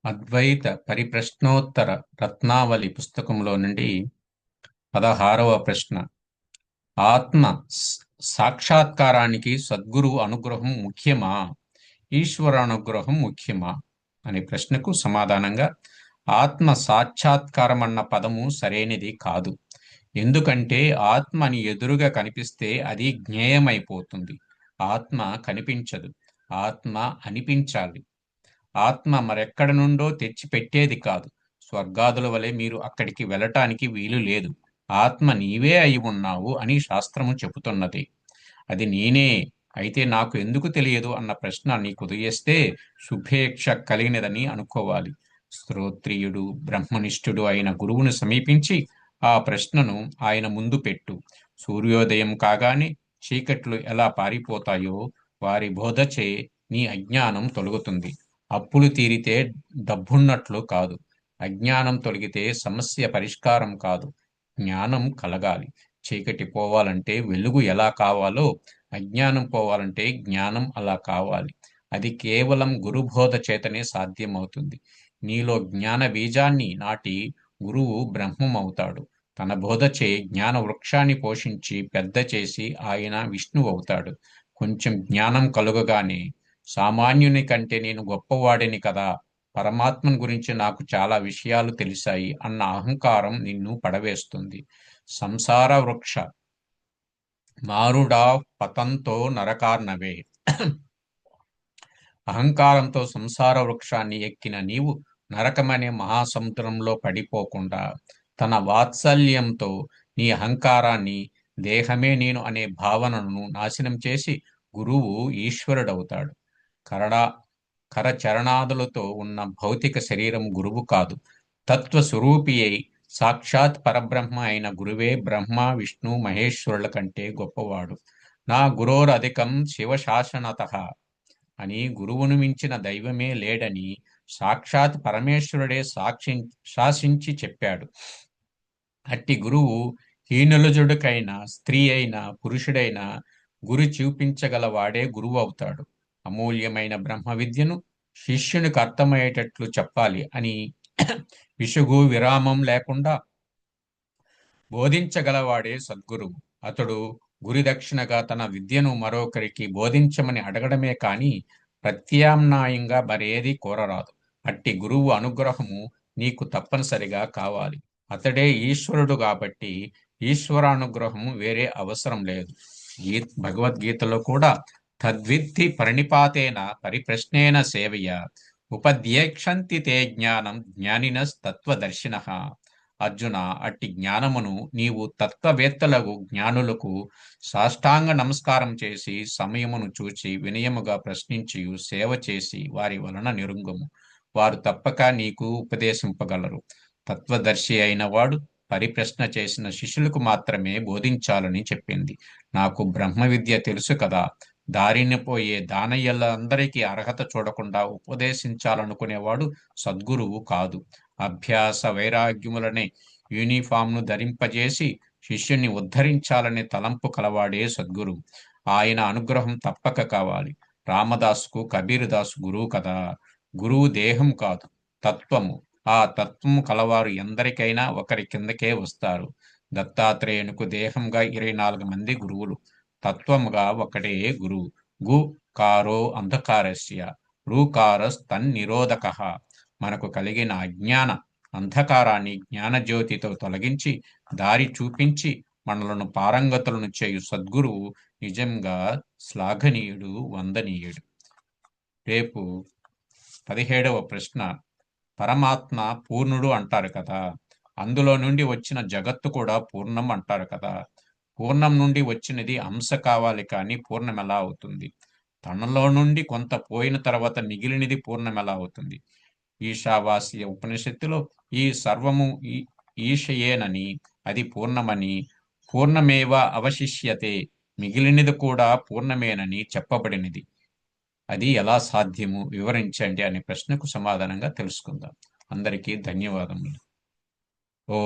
అద్వైత పరిప్రశ్నోత్తర రత్నావళి పుస్తకంలో నుండి 16వ ప్రశ్న. ఆత్మ సాక్షాత్కారానికి సద్గురువు అనుగ్రహం ముఖ్యమా, ఈశ్వరానుగ్రహం ముఖ్యమా అనే ప్రశ్నకు సమాధానంగా, ఆత్మ సాక్షాత్కారం అన్న పదము సరైనది కాదు. ఎందుకంటే ఆత్మ అని ఎదురుగా కనిపిస్తే అది జ్ఞేయమైపోతుంది. ఆత్మ కనిపించదు. ఆత్మ అనిపించాలి. ఆత్మ మరెక్కడ నుండో తెచ్చి పెట్టేది కాదు. స్వర్గాదుల వలె మీరు అక్కడికి వెళ్ళటానికి వీలు లేదు. ఆత్మ నీవే అయి ఉన్నావు అని శాస్త్రము చెబుతున్నది. అది నేనే అయితే నాకు ఎందుకు తెలియదు అన్న ప్రశ్న నీకు ఉదయిస్తే శుభేక్ష కలిగినదని అనుకోవాలి. శ్రోత్రియుడు బ్రహ్మనిష్ఠుడు అయిన గురువును సమీపించి ఆ ప్రశ్నను ఆయన ముందు పెట్టు. సూర్యోదయం కాగానే చీకట్లు ఎలా పారిపోతాయో వారి బోధచే నీ అజ్ఞానం తొలగుతుంది. అప్పులు తీరితే డబ్బున్నట్లు కాదు. అజ్ఞానం తొలగితే సమస్య పరిష్కారం కాదు. జ్ఞానం కలగాలి. చీకటి పోవాలంటే వెలుగు ఎలా కావాలో అజ్ఞానం పోవాలంటే జ్ఞానం అలా కావాలి. అది కేవలం గురుబోధ చేతనే సాధ్యమవుతుంది. నీలో జ్ఞాన బీజాన్ని నాటి గురువు బ్రహ్మమవుతాడు. తన బోధచే జ్ఞాన వృక్షాన్ని పోషించి పెద్ద చేసి ఆయన విష్ణువు అవుతాడు. కొంచెం జ్ఞానం కలుగగానే సామాన్యుని కంటే నేను గొప్పవాడిని కదా, పరమాత్మను గురించి నాకు చాలా విషయాలు తెలిసాయి అన్న అహంకారం నిన్ను పడవేస్తుంది. సంసార వృక్ష మారుడా పతంతో నరకార్ణవే. అహంకారంతో సంసార వృక్షాన్ని ఎక్కిన నీవు నరకమనే మహాసముద్రంలో పడిపోకుండా తన వాత్సల్యంతో నీ అహంకారాన్ని, దేహమే నేను అనే భావనను నాశనం చేసి గురువు ఈశ్వరుడవుతాడు. కరడా కరచరణాదులతో ఉన్న భౌతిక శరీరం గురువు కాదు. తత్వస్వరూపి అయి సాక్షాత్ పరబ్రహ్మ అయిన గురువే బ్రహ్మ విష్ణు మహేశ్వరుల కంటే గొప్పవాడు. నా గురోరధికం శివశాసనతః అని, గురువును మించిన దైవమే లేడని సాక్షాత్ పరమేశ్వరుడే శాసించి చెప్పాడు. అట్టి గురువు హీనులజుడికైనా స్త్రీ అయినా పురుషుడైనా గురి చూపించగలవాడే గురువు అవుతాడు. అమూల్యమైన బ్రహ్మ విద్యను శిష్యునికి అర్థమయ్యేటట్లు చెప్పాలి అని విసుగు విరామం లేకుండా బోధించగలవాడే సద్గురువు. అతడు గురి దక్షిణగా తన విద్యను మరొకరికి బోధించమని అడగడమే కాని ప్రత్యామ్నాయంగా మరేదీ కోరరాదు. అట్టి గురువు అనుగ్రహము నీకు తప్పనిసరిగా కావాలి. అతడే ఈశ్వరుడు కాబట్టి ఈశ్వరానుగ్రహము వేరే అవసరం లేదు. భగవద్గీతలో కూడా తద్విద్ధి పరిణిపాతేన పరిప్రశ్నేన సేవయ ఉపధ్యేక్షంతి తే జ్ఞానం జ్ఞానినస్తత్వదర్శినః. అర్జున, అట్టి జ్ఞానమును నీవు తత్వవేత్తలకు జ్ఞానులకు సాష్టాంగ నమస్కారం చేసి సమయమును చూచి వినయముగా ప్రశ్నించి సేవ చేసి వారి వలన నిరుంగము. వారు తప్పక నీకు ఉపదేశింపగలరు. తత్వదర్శి అయిన వాడు పరిప్రశ్న చేసిన శిష్యులకు మాత్రమే బోధించాలని చెప్పింది. నాకు బ్రహ్మ విద్య తెలుసు కదా, దారిన పోయే దానయ్యలందరికీ అర్హత చూడకుండా ఉపదేశించాలనుకునేవాడు సద్గురువు కాదు. అభ్యాస వైరాగ్యములనే యూనిఫామ్ను ధరింపజేసి శిష్యుని ఉద్ధరించాలనే తలంపు కలవాడే సద్గురువు. ఆయన అనుగ్రహం తప్పక కావాలి. రామదాసుకు కబీర్దాసు గురువు కదా. గురువు దేహం కాదు, తత్వము. ఆ తత్వము కలవారు ఎందరికైనా ఒకరి కిందకే వస్తారు. దత్తాత్రేయునికి దేహంగా 24 మంది గురువులు, తత్వముగా ఒకటే గురువు. గు కారో అంధకారస్య రూకారస్తన్నిరోధకః. మనకు కలిగిన అజ్ఞాన అంధకారాన్ని జ్ఞానజ్యోతితో తొలగించి దారి చూపించి మనలను పారంగతులను చేయు సద్గురువు నిజంగా శ్లాఘనీయుడు, వందనీయుడు. రేపు 17వ ప్రశ్న. పరమాత్మ పూర్ణుడు అంటారు కదా, అందులో నుండి వచ్చిన జగత్తు కూడా పూర్ణం అంటారు కదా. పూర్ణం నుండి వచ్చినది అంశ కావాలి కానీ పూర్ణం ఎలా అవుతుంది? తనలో నుండి కొంత పోయిన తర్వాత మిగిలినది పూర్ణం ఎలా అవుతుంది? ఈశావాస్య ఉపనిషత్తులో ఈ సర్వము ఈశయేనని, అది పూర్ణమని, పూర్ణమేవ అవశిష్యతే, మిగిలినది కూడా పూర్ణమేనని చెప్పబడినది. అది ఎలా సాధ్యము వివరించండి అనే ప్రశ్నకు సమాధానంగా తెలుసుకుందాం. అందరికీ ధన్యవాదములు. ఓ